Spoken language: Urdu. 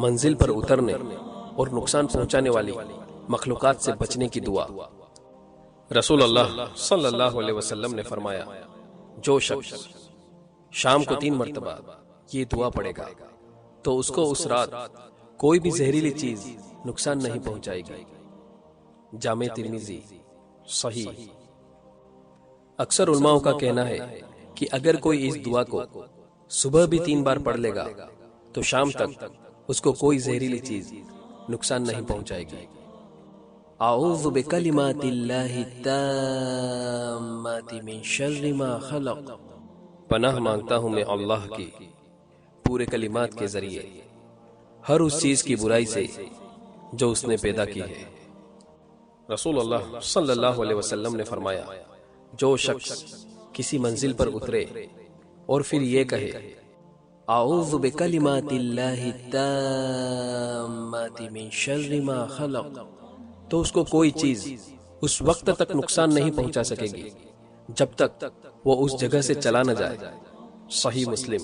منزل پر اترنے اور نقصان پہنچانے والی مخلوقات سے بچنے کی دعا۔ رسول اللہ صلی اللہ علیہ وسلم نے فرمایا، جو شخص شام کو 3 مرتبہ یہ دعا پڑھے گا تو اس کو اس رات کوئی بھی زہریلی چیز نقصان نہیں پہنچائے گی۔ جامع ترمذی صحیح۔ اکثر علماء کا کہنا ہے کہ اگر کوئی اس دعا کو صبح بھی 3 بار پڑھ لے گا تو شام تک اس کو کوئی زہریلی چیز نقصان نہیں پہنچائے گی۔ اعوذ بکلمات اللہ التامات من شر ما خلق، پناہ مانگتا ہوں میں اللہ کی پورے کلمات کے ذریعے ہر اس چیز کی برائی سے جو اس نے پیدا کی ہے۔ رسول اللہ صلی اللہ علیہ وسلم نے فرمایا، جو شخص کسی منزل پر اترے اور پھر یہ کہے اعوذ بکلمات اللہ التامات من شر ما خلق، تو اس کو کوئی چیز اس وقت تک نقصان نہیں پہنچا سکے گی جب تک وہ اس جگہ سے چلا نہ جائے۔ صحیح مسلم۔